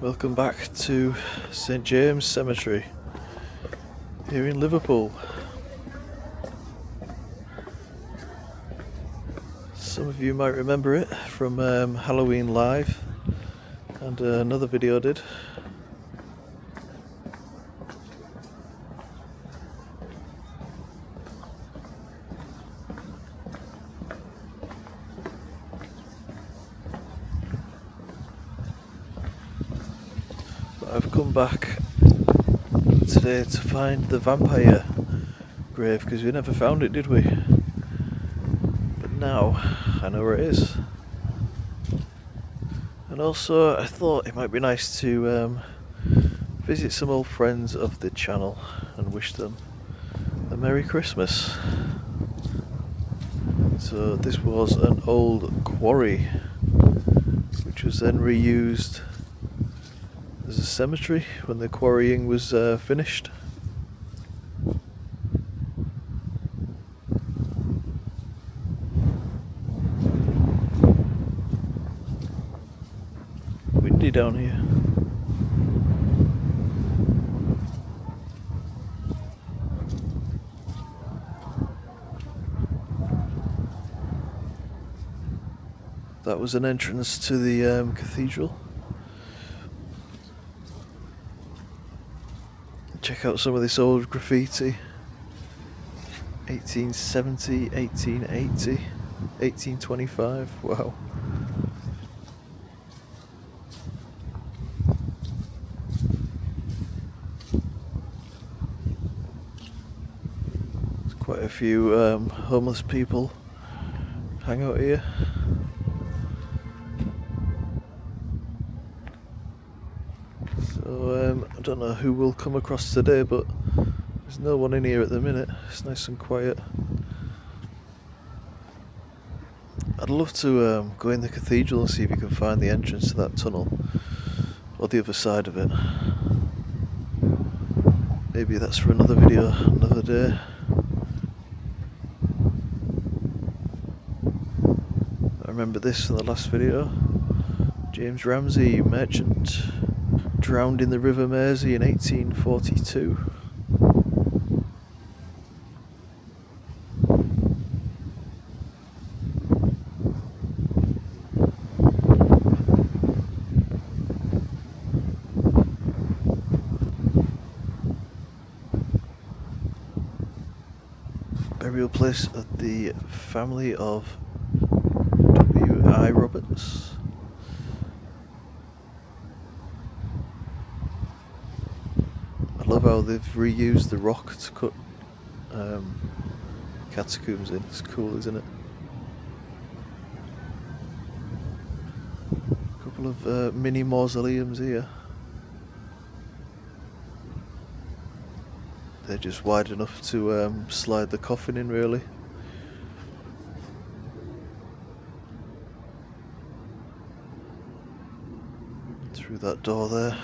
Welcome back to St James Cemetery here in Liverpool. Some of you might remember it from Halloween Live and another video I did. I've come back today to find the vampire grave because we never found it, did we? But now I know where it is. And also I thought it might be nice to visit some old friends of the channel and wish them a Merry Christmas. So this was an old quarry which was then reused as a cemetery when the quarrying was finished. Windy down here. That was an entrance to the cathedral. Check out some of this old graffiti. 1870, 1880, 1825, wow. There's quite a few homeless people hang out here. So I don't know who we'll come across today, but there's no one in here at the minute. It's nice and quiet. I'd love to go in the cathedral and see if you can find the entrance to that tunnel, or the other side of it. Maybe that's for another video, another day. I remember this from the last video. James Ramsey, merchant, drowned in the River Mersey in 1842. Burial place of the family of W.I. Roberts. I love how they've reused the rock to cut catacombs in. It's cool, isn't it? A couple of mini mausoleums here. They're just wide enough to slide the coffin in, really. Through that door there.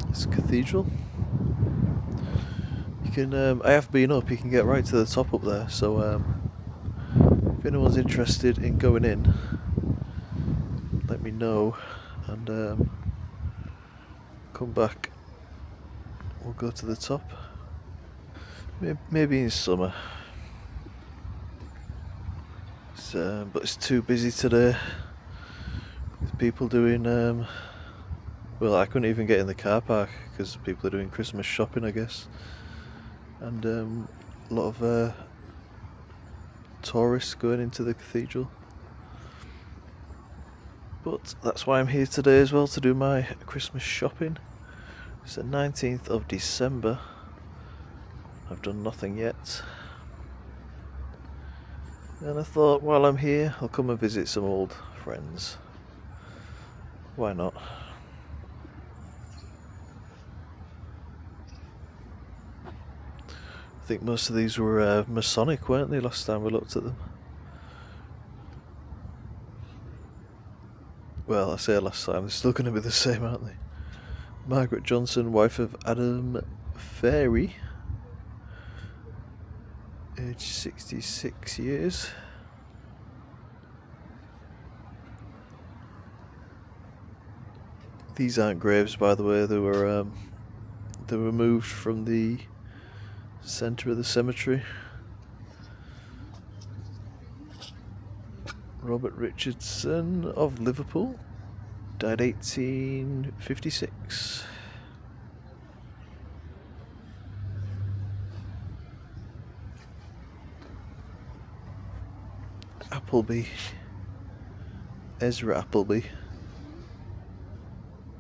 It's a cathedral. You can, I have been up, you can get right to the top up there, so if anyone's interested in going in, let me know and come back. We'll go to the top. Maybe in summer. But it's too busy today with people doing well, I couldn't even get in the car park because people are doing Christmas shopping, I guess, and a lot of tourists going into the cathedral. But that's why I'm here today as well, to do my Christmas shopping. It's the 19th of December. I've done nothing yet. And I thought, while I'm here, I'll come and visit some old friends. Why not? I think most of these were Masonic, weren't they, last time we looked at them? Well, I say last time, they're still going to be the same, aren't they? Margaret Johnson, wife of Adam Fairy, aged 66 years. These aren't graves, by the way. They were moved from the centre of the cemetery. Robert Richardson of Liverpool, died 1856. Appleby, Ezra Appleby,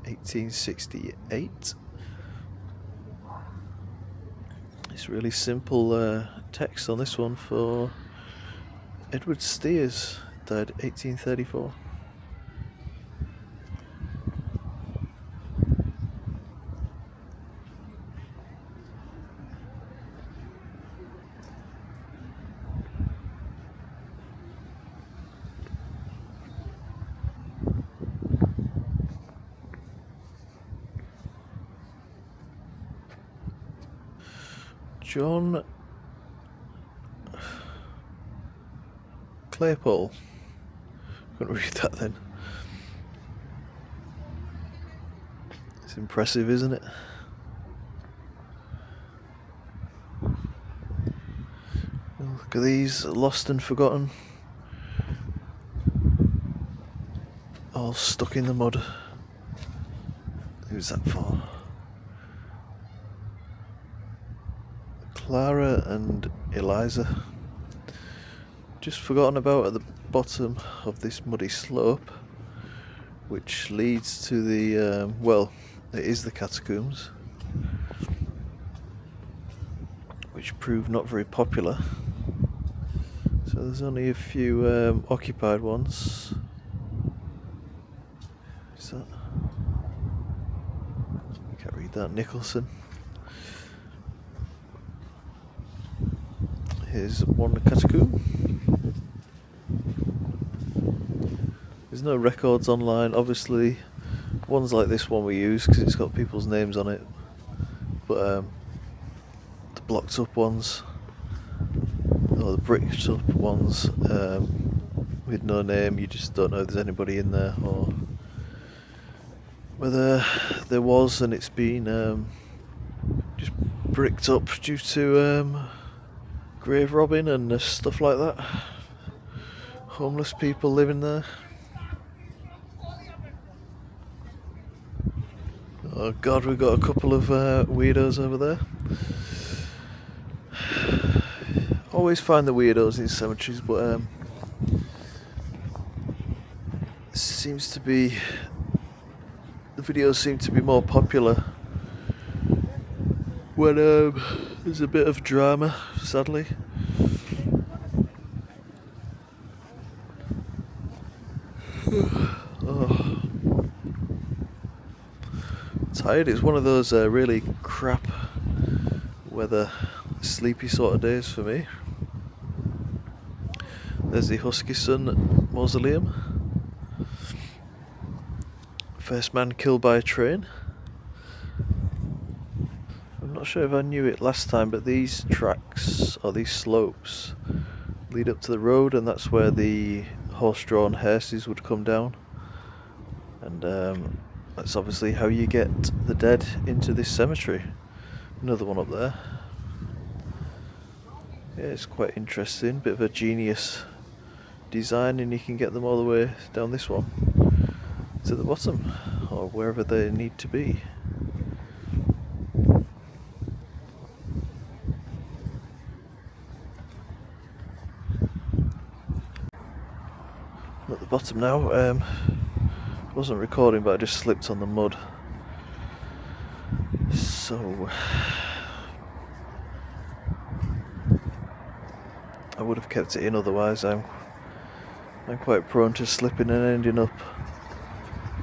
1868. It's really simple text on this one for Edward Steers, died 1834. John Claypole. Couldn't read that then. It's impressive, isn't it? Look at these, lost and forgotten. All stuck in the mud. Who's that for? Clara and Eliza. Just forgotten about at the bottom of this muddy slope, which leads to the, well, it is the catacombs, which proved not very popular. So there's only a few occupied ones. Is that? Can't read that. Nicholson. Here's one catacomb. There's no records online. Obviously, ones like this one we use because it's got people's names on it. But the blocked up ones, or the bricked up ones, with no name, you just don't know if there's anybody in there, or whether there was and it's been just bricked up due to grave robbing and stuff like that. Homeless people living there. Oh god, we've got a couple of weirdos over there. Always find the weirdos in cemeteries, but seems to be, the videos seem to be more popular when there's a bit of drama, sadly. Oh. Tired. It's one of those really crap weather, sleepy sort of days for me. There's the Huskisson Mausoleum. First man killed by a train. I'm not sure if I knew it last time, but these tracks, or these slopes, lead up to the road, and that's where the horse-drawn hearses would come down. And that's obviously how you get the dead into this cemetery. Another one up there. Yeah, it's quite interesting. Bit of a genius design, and you can get them all the way down this one to the bottom, or wherever they need to be. I'm at the bottom now. Wasn't recording, but I just slipped on the mud. So I would have kept it in, otherwise I'm quite prone to slipping and ending up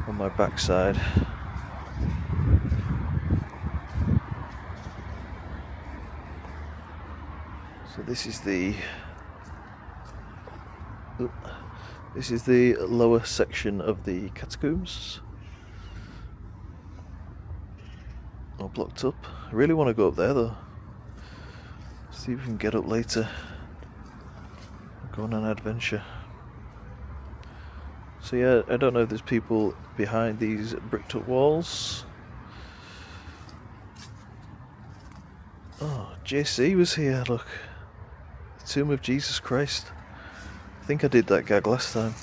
on my backside. So this is the lower section of the catacombs. All blocked up. I really want to go up there though. See if we can get up later. Go on an adventure. So yeah, I don't know if there's people behind these bricked up walls. Oh, JC was here, look. The tomb of Jesus Christ. I think I did that gag last time.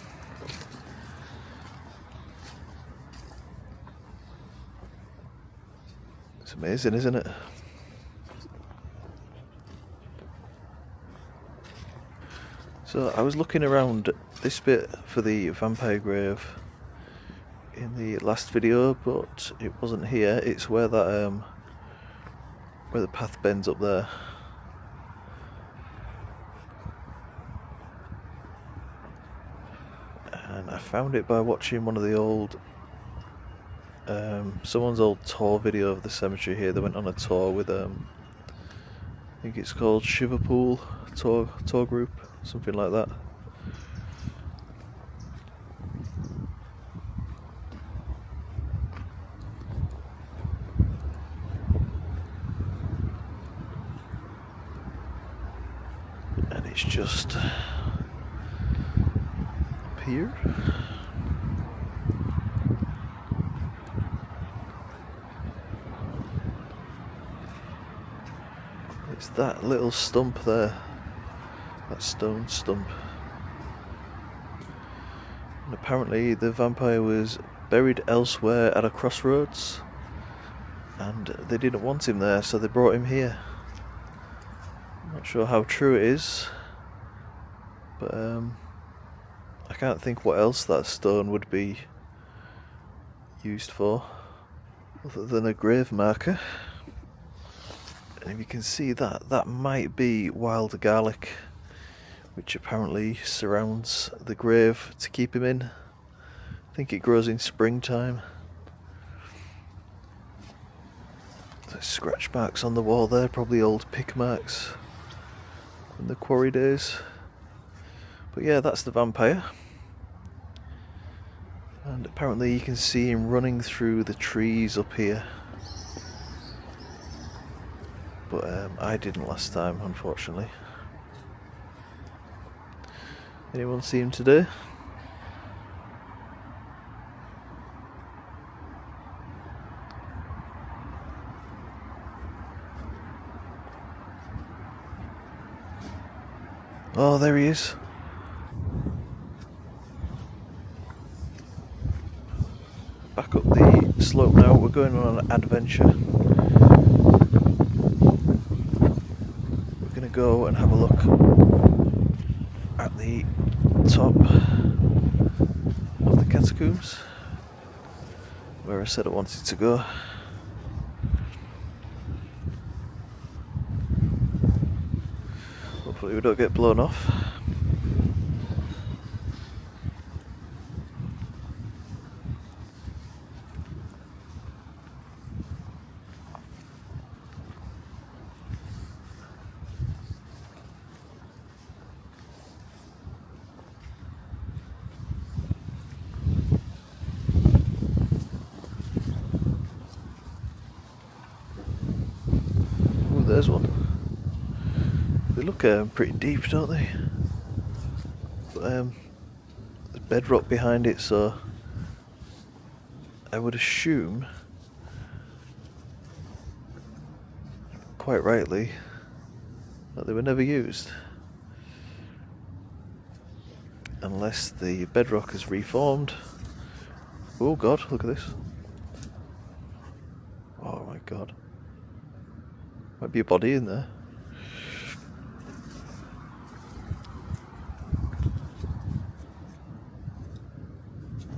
It's amazing, isn't it? So I was looking around this bit for the vampire grave in the last video, but it wasn't here. It's where that where the path bends up there. And I found it by watching one of the old someone's old tour video of the cemetery here. They went on a tour with I think it's called Shiverpool tour group, something like that. And it's just up here. It's that little stump there, that stone stump. And apparently the vampire was buried elsewhere at a crossroads, and they didn't want him there, so they brought him here. I'm not sure how true it is, but I can't think what else that stone would be used for other than a grave marker. And if you can see that might be wild garlic, which apparently surrounds the grave to keep him in. I think it grows in springtime. There's scratch marks on the wall there, probably old pick marks from the quarry days. But yeah, that's the vampire. And apparently you can see him running through the trees up here. But I didn't last time, unfortunately. Anyone see him today? Oh, there he is. Back up the slope now, we're going on an adventure. We're going to go and have a look at the top of the catacombs, where I said I wanted to go. Hopefully we don't get blown off. Ooh, there's one. They look pretty deep, don't they? But there's bedrock behind it, so I would assume, quite rightly, that they were never used. Unless the bedrock is reformed. Oh god, look at this. Oh my god. Might be a body in there.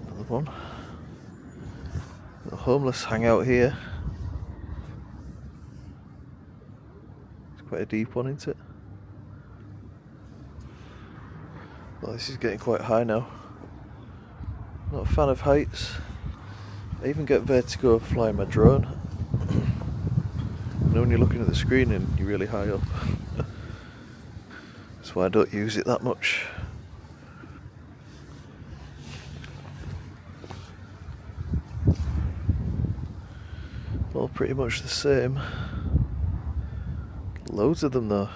Another one. The homeless hangout here. Quite a deep one, isn't it? Well, this is getting quite high now. Not a fan of heights. I even get vertigo flying my drone. You know, when you're looking at the screen and you're really high up. That's why I don't use it that much. All pretty much the same. Loads of them though.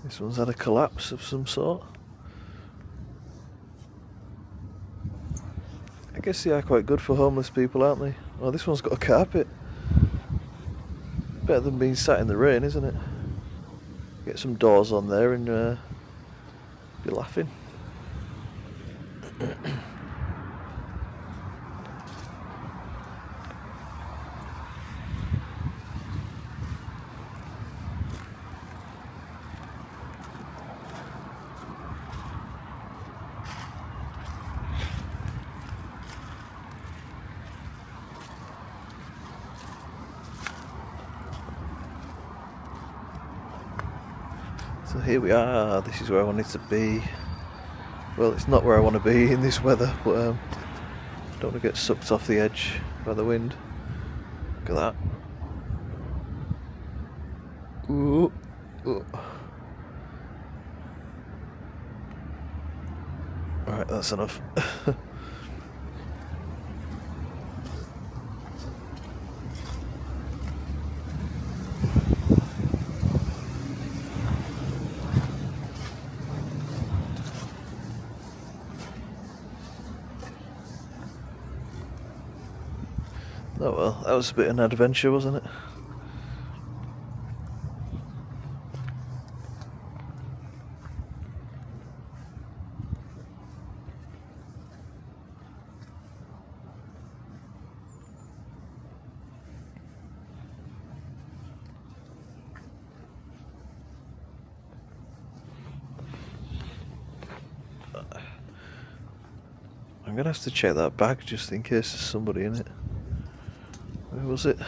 This one's had a collapse of some sort. I guess they are quite good for homeless people, aren't they? Oh, this one's got a carpet. Better than being sat in the rain, isn't it? Get some doors on there and be laughing. So here we are, this is where I wanted to be. Well, it's not where I want to be in this weather, but don't want to get sucked off the edge by the wind. Look at that. Ooh. Ooh. Alright, that's enough. Oh well, that was a bit of an adventure, wasn't it? I'm gonna have to check that bag just in case there's somebody in it. Where was it?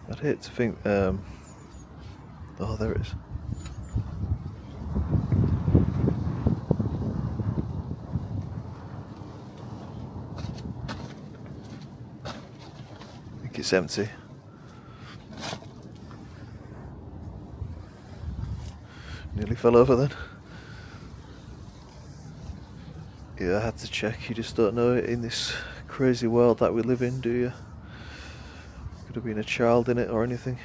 I'd hate to think, oh, there it is. I think it's empty. Nearly fell over then. Yeah, I had to check. You just don't know it in this crazy world that we live in, do you? Could have been a child in it or anything.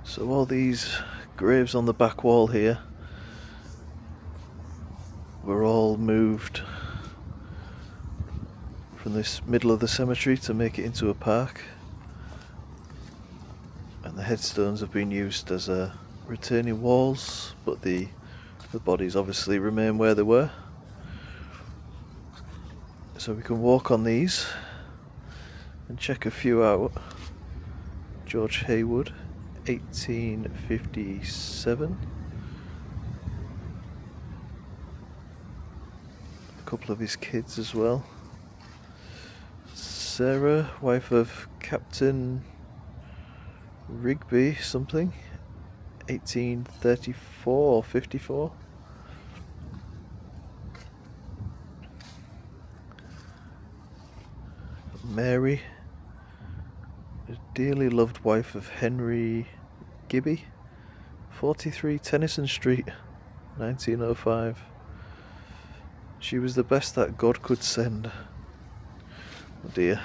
So all these graves on the back wall here were all moved from this middle of the cemetery to make it into a park, and the headstones have been used as retaining walls, but the bodies obviously remain where they were. So we can walk on these and check a few out. George Haywood, 1857. A couple of his kids as well. Sarah, wife of Captain Rigby something, 1834 or 54. Mary, a dearly loved wife of Henry Gibby, 43 Tennyson Street, 1905. She was the best that God could send. Oh dear.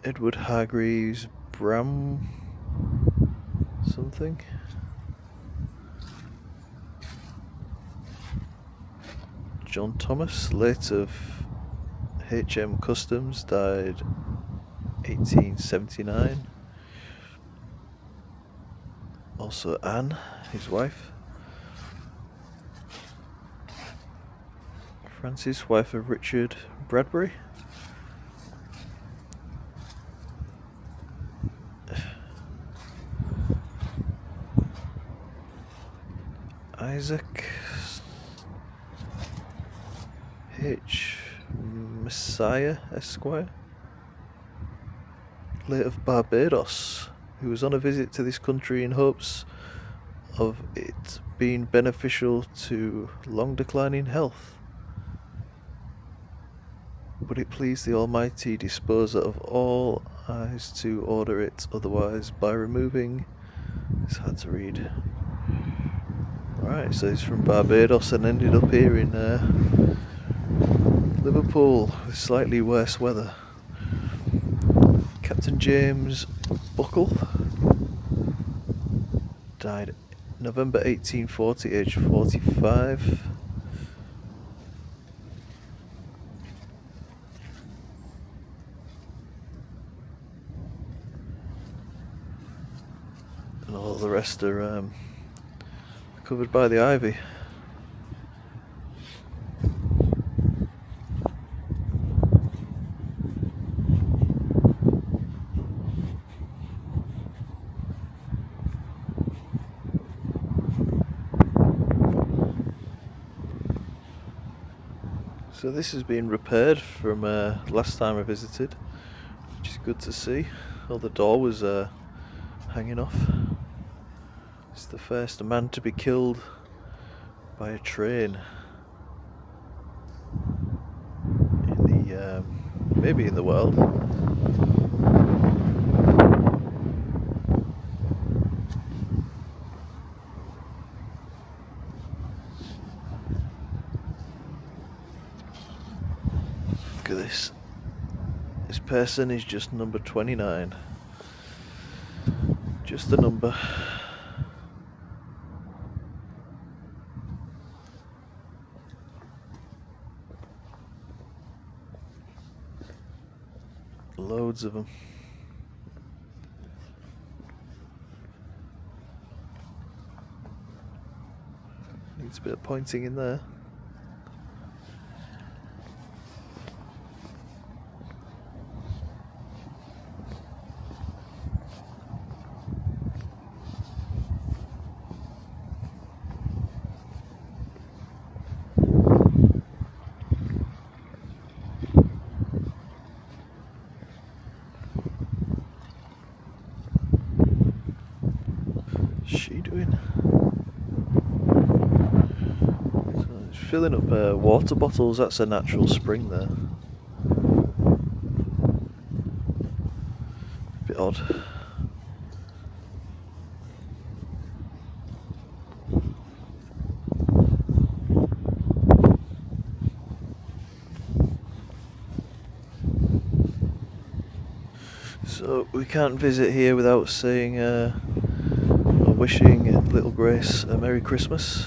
Edward Hargreaves Bram something. John Thomas, late of HM Customs, died 1879. Also Anne, his wife. Frances, wife of Richard Bradbury. Isaac H. Messiah, Esquire, late of Barbados, who was on a visit to this country in hopes of it being beneficial to long declining health. But it pleased the Almighty Disposer of all eyes to order it otherwise by removing... It's hard to read. Right, so he's from Barbados and ended up here in Liverpool with slightly worse weather. Captain James Buckle died November 1840, aged 45. And all the rest are covered by the ivy. So this has been repaired from last time I visited, which is good to see. Oh, the door was hanging off. It's the first man to be killed by a train in the maybe in the world. Look at this. This person is just number 29. Just a number. Loads of them. Needs a bit of pointing in there. She doing? So it's filling up water bottles. That's a natural spring there. A bit odd. So we can't visit here without saying or wishing little Grace a Merry Christmas.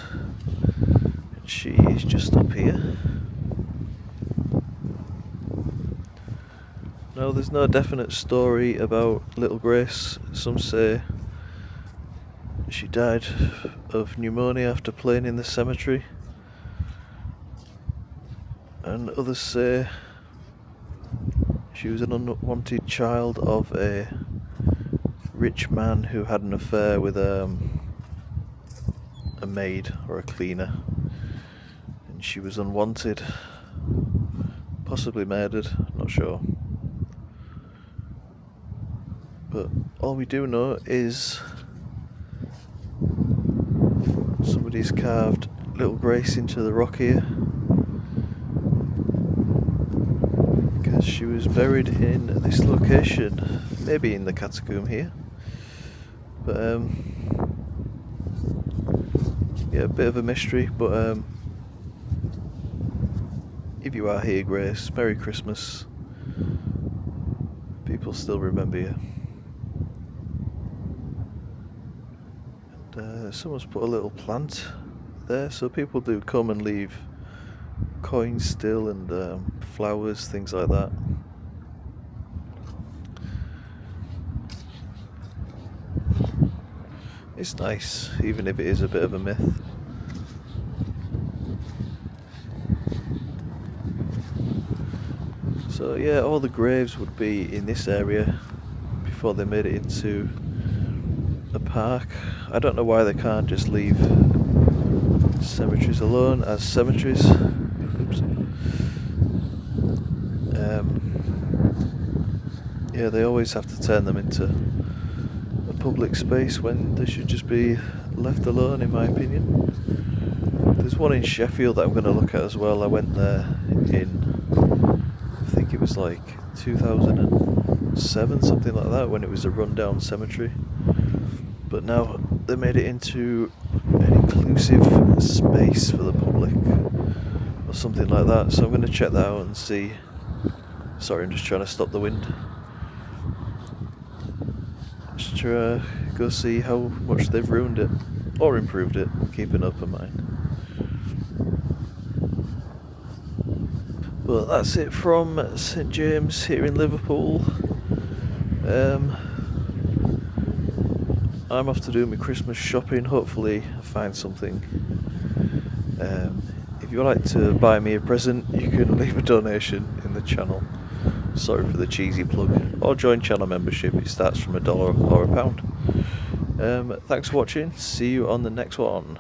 She is just up here. No, there's no definite story about little Grace. Some say she died of pneumonia after playing in the cemetery, and others say she was an unwanted child of a rich man who had an affair with a maid or a cleaner, and she was unwanted, possibly murdered, not sure. But all we do know is somebody's carved little Grace into the rock here, because she was buried in this location, maybe in the catacomb here. But yeah, a bit of a mystery, but if you are here, Grace, Merry Christmas. People still remember you. And someone's put a little plant there, so people do come and leave coins still, and flowers, things like that. It's nice, even if it is a bit of a myth. So yeah, all the graves would be in this area before they made it into a park. I don't know why they can't just leave cemeteries alone as cemeteries. Oops. Yeah, they always have to turn them into a public space when they should just be left alone, in my opinion. There's one in Sheffield that I'm going to look at as well. I went there in, I think it was like 2007, something like that, when it was a rundown cemetery. But now they made it into an inclusive space for the public, or something like that. So I'm going to check that out and see. Sorry, I'm just trying to stop the wind. Just to go see how much they've ruined it, or improved it, keep an open mind. But that's it from St James here in Liverpool. I'm off to do my Christmas shopping, hopefully find something. If you'd like to buy me a present, you can leave a donation in the channel. Sorry for the cheesy plug. Or join channel membership, it starts from $1 or £1. Thanks for watching, see you on the next one.